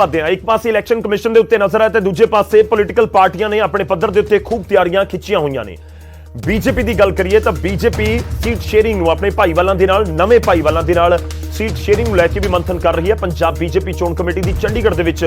एक पासे election commission के उत्ते नजर है तो दूजे पासे पोलिटिकल पार्टियां ने अपने पद्धर के उत्ते खूब तैयारियां खिंचियां हुई ने। बीजेपी की गल करिए तो बीजेपी सीट शेयरिंग अपने भाईवालों के नाल नवे भाईवालों के नाल सीट शेयरिंग लैके भी मंथन कर रही है। पंजाब बीजेपी चोण कमेटी की चंडीगढ़ के विच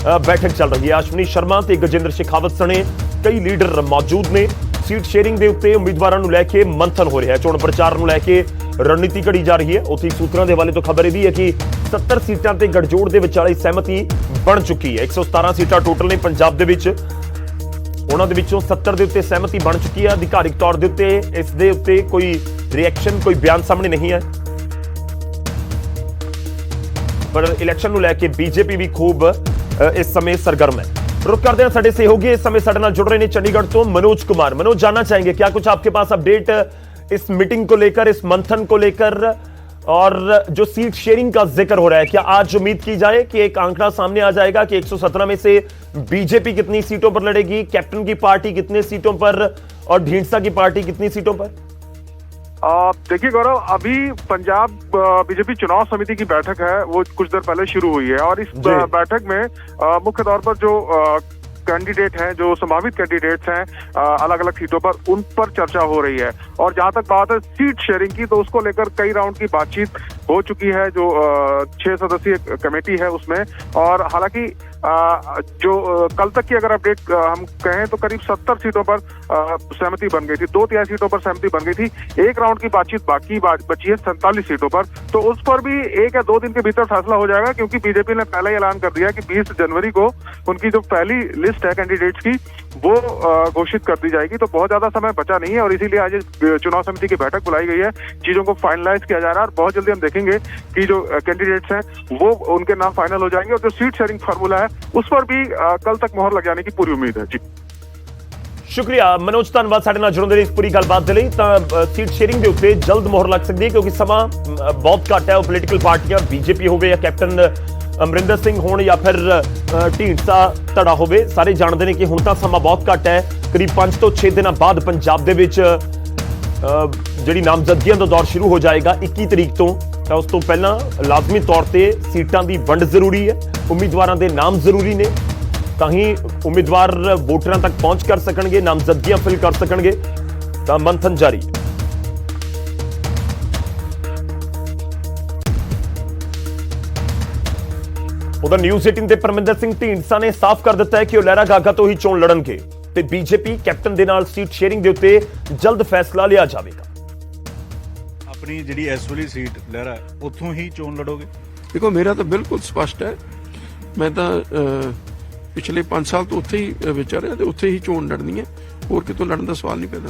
बैठक चल रही है। अश्विनी शर्मा ते गजेंद्र शेखावत सने कई लीडर मौजूद ने। सीट शेयरिंग के उत्ते उम्मीदवारों लैके मंथन हो रहा है। चोण प्रचार लैके रणनीति घड़ी जा रही है। उत्थे सूत्रों के हवाले तो खबर यह है कि 70 सीटां ते गठजोड़ के विचाले सहमति बन चुकी है। 117 सीटां टोटल ने पंजाब दे विच, उन्हां दे विचों 70 दे उत्ते सहमति बन चुकी है। अधिकारिक तौर के उत्ते इस दे उत्ते कोई रिएक्शन, कोई बयान सामने नहीं है, पर इलैक्शन नूं लैके बीजेपी भी खूब इस समय सरगर्म है। रुक करते हैं साडे सहयोगी इस समय साडे नाल जुड़ रहे हैं चंडीगढ़ तो मनोज कुमार। मनोज, जानना चाहेंगे क्या कुछ आपके पास अपडेट इस मीटिंग को लेकर, इस मंथन को लेकर, और जो सीट शेयरिंग का जिक्र हो रहा है, क्या आज उम्मीद की जाए कि एक आंकड़ा सामने आ जाएगा कि 117 में से बीजेपी कितनी सीटों पर लड़ेगी, कैप्टन की पार्टी कितने सीटों पर और ढींढसा की पार्टी कितनी सीटों पर? देखिए गौरव, अभी पंजाब बीजेपी चुनाव समिति की बैठक है, वो कुछ देर पहले शुरू हुई है और इस बैठक में मुख्य तौर पर जो कैंडिडेट हैं, जो संभावित कैंडिडेट्स हैं अलग अलग सीटों पर, उन पर चर्चा हो रही है। और जहां तक बात है सीट शेयरिंग की, तो उसको लेकर कई राउंड की बातचीत हो चुकी है। जो 6 सदस्यीय कमेटी है उसमें, और हालांकि जो कल तक की अगर अपडेट हम कहें तो करीब 70 सीटों पर सहमति बन गई थी। 2-3 सीटों पर सहमति बन गई थी। एक राउंड की बातचीत बाकी बची है 47 सीटों पर, तो उस पर भी 1 या 2 दिन के भीतर फैसला हो जाएगा, क्योंकि बीजेपी ने पहले ही ऐलान कर दिया कि 20 जनवरी को उनकी जो पहली लिस्ट है कैंडिडेट्स की, वो घोषित कर दी जाएगी। तो बहुत ज्यादा समय बचा नहीं है और इसीलिए आज चुनाव समिति की बैठक बुलाई गई है। चीजों को फाइनलाइज किया जा रहा है और बहुत जल्दी हम देखेंगे कि जो कैंडिडेट्स हैं वो उनके नाम फाइनल हो जाएंगे। और जो सीट शेयरिंग फार्मूला है उस पर भी कल तक मोहर लग जाने की पूरी उम्मीद है। जी शुक्रिया मनोज, धन्यवाद साडे नाल जुड़न दे लई। इस पूरी गलबात दे लई। तां सीट शेयरिंग के उत्ते जल्द मोहर लग सकती है, क्योंकि समा बहुत घट है। पोलिटिकल पार्टियां बीजेपी होवे या कैप्टन अमरिंदर सिंह होण या फिर ढींढसा धड़ा होवे, सारे जानते हैं कि हुण तां समा बहुत घट है। करीब 5 ਤੋਂ 6 दिनों बाद पंजाब दे विच जिहड़ी नामजदगियां दा दौर शुरू हो जाएगा 21 तरीक तो। उस तो पहला लाजमी तौर पर सीटां की वंड जरूरी है, उम्मीदवारों के नाम जरूरी ने, तां ही उम्मीदवार वोटरां तक पहुंच कर सकणगे, नामजदगियां फिल कर सकणगे। तां मंथन जारी है। उधर न्यूज़ 18 ते परमिंदर सिंह ढींढसा ने साफ कर दिता है कि वह लहरा गागा तो ही चोण लड़नगे ते बीजेपी कैप्टन दे नाल सीट शेयरिंग दे उत्ते जल्द फैसला लिया जाएगा। अपनी जिहड़ी इस वाली सीट लहरा उत्थों ही चोण लड़ोगे? देखो, मेरा तो बिल्कुल स्पष्ट है। मैं तो पिछले 5 साल तो उत्थे ही विचारिया ते उत्थे ही चोण लड़नी है, होर कितों लड़न का सवाल नहीं पैदा।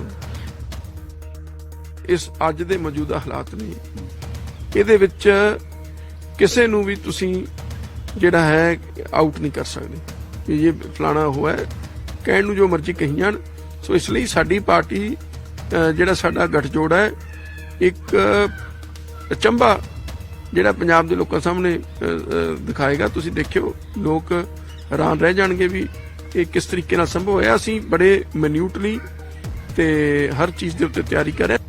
इस अज दे मौजूदा हालात ने इहदे विच किसे नूं भी तुसीं जिहड़ा है आउट नहीं कर सकते कि ये फलाना हुआ है, कहण नूं जो मर्जी कही जाण। सो इसलिए साडी पार्टी जिहड़ा साडा गठजोड़ है, एक अचंभा जिहड़ा पंजाब दे लोकां सामने दिखाएगा। तुसीं देखियो, लोग हैरान रह जाणगे भी ये किस तरीके नाल संभव होया। असीं बड़े मिन्यूटली ते हर चीज़ दे उत्ते तैयारी कर रहे।